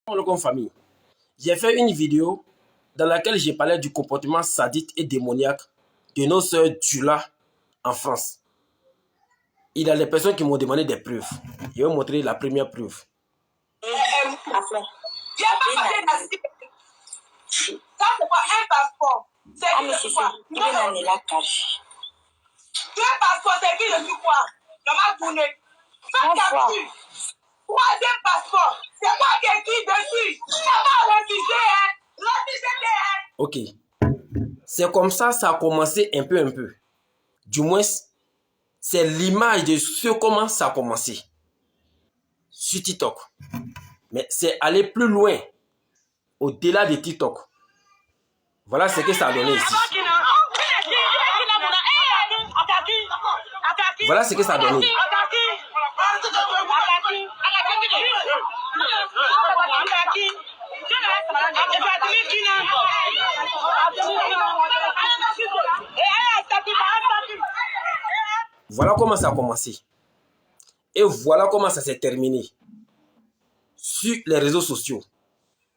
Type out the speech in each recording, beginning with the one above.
Comme famille, j'ai fait une vidéo dans laquelle j'ai parlé du comportement sadique et démoniaque de nos sœurs Djula en France. Il y a des personnes qui m'ont demandé des preuves. Je vais vous montrer la première preuve. Ça, c'est quoi un passeport? C'est qui le quoi? Tu veux un passeport, c'est qui le quoi? Je m'ai tourné. Ça, capture. Troisième passeport, c'est moi qui ai écrit dessus. C'est pas refusé, hein? Refusé, hein? Ok. C'est comme ça a commencé un peu. Du moins, c'est l'image de ce comment ça a commencé. Sur TikTok. Mais c'est aller plus loin. Au-delà de TikTok. Voilà ce que ça a donné ici. Voilà ce que ça a donné. Voilà comment ça a commencé. Et voilà comment ça s'est terminé. Sur les réseaux sociaux,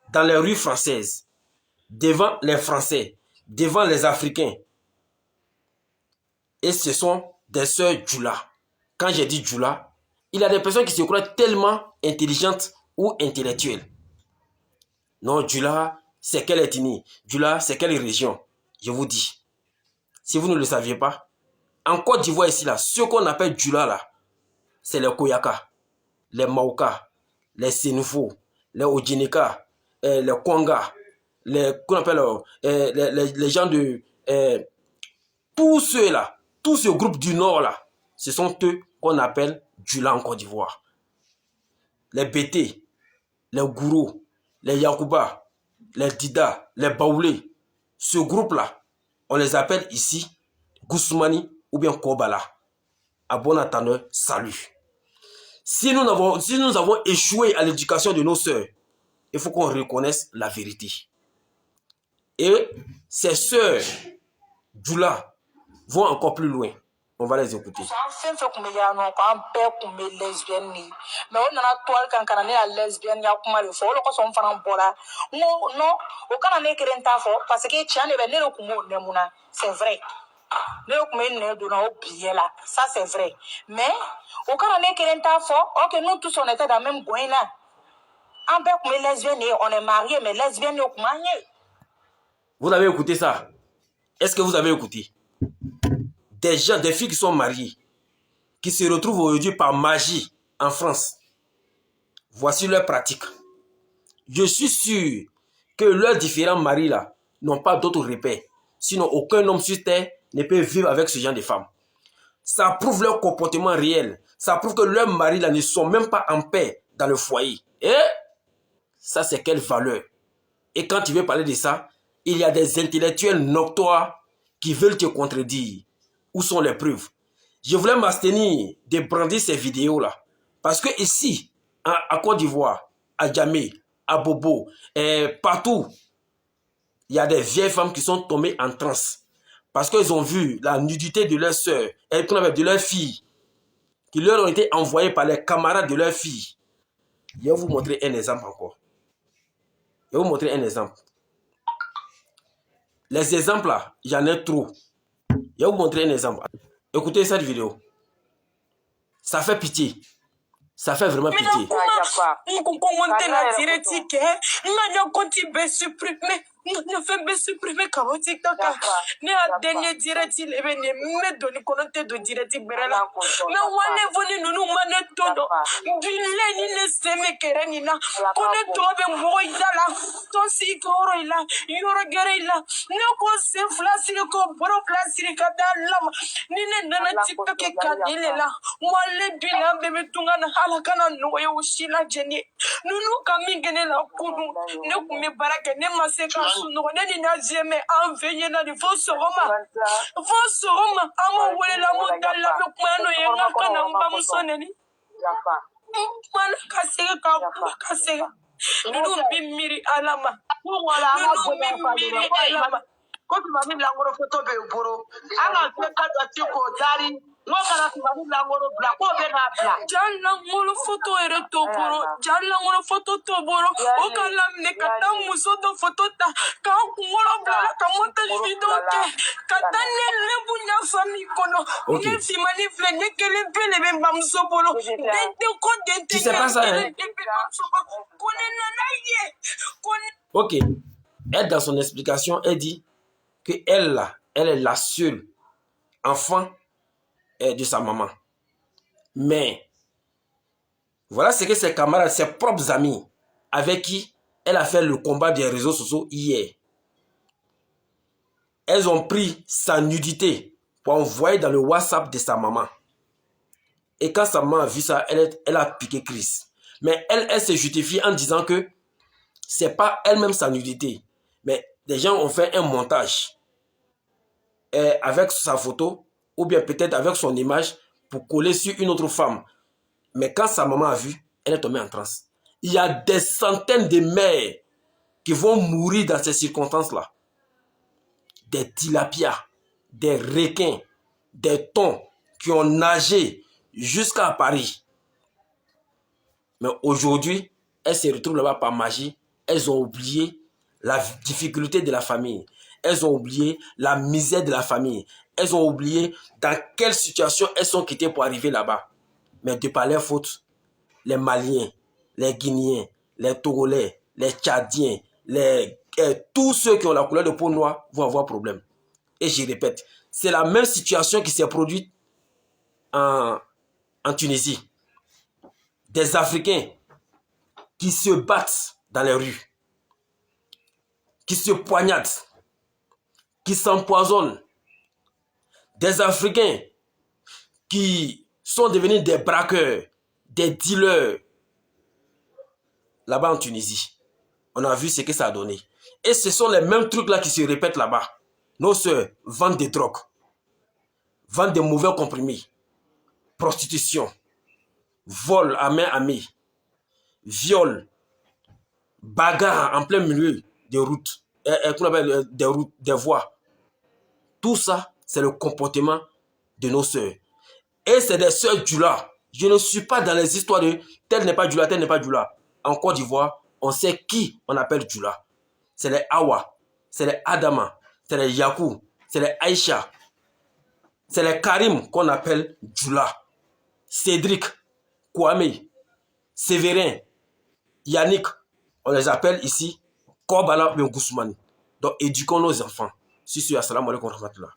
dans les rues françaises, devant les Français, devant les Africains. Et ce sont des sœurs Djula. Quand j'ai dit Djula, il y a des personnes qui se croient tellement intelligentes ou intellectuelles. Non, Djula, c'est quelle ethnie? Djula, c'est quelle région? Je vous dis. Si vous ne le saviez pas, en Côte d'Ivoire ici, là, ce qu'on appelle Djula, là, c'est les Koyaka, les Maoka, les Sénoufo, les Odjinika, les Kwanga, qu'on appelle les gens de... tous ceux-là, tout ce groupe du Nord, là, ce sont eux qu'on appelle Djula en Côte d'Ivoire. Les Bété, les Gourou, les Yakuba, les Dida, les Baoulé, ce groupe-là, on les appelle ici Goussoumani ou bien Kobala. À bon entendeur, salut. Si nous avons échoué à l'éducation de nos sœurs, il faut qu'on reconnaisse la vérité. Et ces sœurs Djula vont encore plus loin. On va les écouter. C'est vrai. Ça, c'est vrai. Mais, au cas où nous tous on était dans le même coin là. On est mariés, mais lesbiennes, on est. Vous avez écouté ça? Est-ce que vous avez écouté? Des gens, des filles qui sont mariées, qui se retrouvent aujourd'hui par magie en France. Voici leur pratique. Je suis sûr que leurs différents maris là n'ont pas d'autres repères. Sinon, aucun homme sur terre ne peut vivre avec ce genre de femmes. Ça prouve leur comportement réel. Ça prouve que leurs maris là ne sont même pas en paix dans le foyer. Et ça, c'est quelle valeur? Et quand tu veux parler de ça, il y a des intellectuels noctoires qui veulent te contredire. Où sont les preuves? Je voulais m'abstenir de brandir ces vidéos-là. Parce que ici, à Côte d'Ivoire, à Djamé, à Bobo, partout, il y a des vieilles femmes qui sont tombées en transe. Parce qu'elles ont vu la nudité de leurs sœurs, de leurs filles, qui leur ont été envoyées par les camarades de leurs filles. Je vais vous montrer un exemple encore. Je vais vous montrer un exemple. Les exemples là, j'en ai trop. Je vais vous montrer un exemple. Écoutez cette vidéo. Ça fait pitié. Ça fait vraiment pitié. Ne fais pas supprimer comment TikTok. Ne a dernier direct il est venu me donner connecté de direct berela. Mais on est venu nous maner todo. Bille ni ne se me kerenina. Connaît toi be moïdala. Ton si koro ila. Yoro gerela. Ne ko se flasi ko boro flasi ka dalam. Ni ne nana TikTok ke kadile la. Moi le bilan bebe tungana halakana no yo shila jeni. Nunu kamingene la kudu. Ne kume baraka ne maseka nous jamais enveillé dans les faux soroma. Faux soroma, amo wele la modala me kwano yenga kana mbamu soneni. Mana kasega ka kasega. Nunu bimiri alama. Nunu bimiri alama. Quand tu m'as mis l'angolo photo de Boro, alors je vais te dire Dari. Moi, quand tu m'as mis l'angolo blanc, quoi ben à blanc. Jan l'angolo photo est retoboro. Jan l'angolo photo toboro. Au calam ne kata muso de photo ta. Quand ngolo blanc, quand montage vidéo ke. Kata ne lebunya famille kono. Ne fimani vle ne kele pele ben bamso bolo. Dente ko dente. Tu sais pas ça, hein? Ok. Elle, dans son explication, elle dit que elle, là, elle est la seule enfant de sa maman. Mais, voilà ce que ses camarades, ses propres amis, avec qui elle a fait le combat des réseaux sociaux hier. Elles ont pris sa nudité pour envoyer dans le WhatsApp de sa maman. Et quand sa maman a vu ça, elle a piqué crise. Mais elle se justifie en disant que c'est pas elle-même sa nudité. Mais des gens ont fait un montage avec sa photo ou bien peut-être avec son image pour coller sur une autre femme. Mais quand sa maman a vu, elle est tombée en transe. Il y a des centaines de mères qui vont mourir dans ces circonstances-là. Des tilapias, des requins, des thons qui ont nagé jusqu'à Paris. Mais aujourd'hui, elles se retrouvent là-bas par magie. Elles ont oublié la difficulté de la famille. Elles ont oublié la misère de la famille. Elles ont oublié dans quelle situation elles sont quittées pour arriver là-bas. Mais de par leur faute, les Maliens, les Guinéens, les Togolais, les Tchadiens, tous ceux qui ont la couleur de peau noire vont avoir problème. Et je répète, c'est la même situation qui s'est produite en Tunisie. Des Africains qui se battent dans les rues, qui se poignardent, qui s'empoisonnent. Des Africains qui sont devenus des braqueurs, des dealers. Là-bas en Tunisie, on a vu ce que ça a donné. Et ce sont les mêmes trucs là qui se répètent là-bas. Nos sœurs vendent des drogues, vendent des mauvais comprimés, prostitution, vol à main armée, viol, bagarre en plein milieu des routes, des voies. Tout ça, c'est le comportement de nos sœurs. Et c'est des sœurs Djoula. Je ne suis pas dans les histoires de tel n'est pas Djoula, tel n'est pas Djoula. En Côte d'Ivoire, on sait qui on appelle Djoula. C'est les Awa, c'est les Adama, c'est les Yakou, c'est les Aïcha, c'est les Karim qu'on appelle Djoula. Cédric, Kwame, Séverin, Yannick, on les appelle ici Kobala Ben Guzman. Donc éduquons nos enfants. Si c'est assalamu alaikum wa rahmatullah.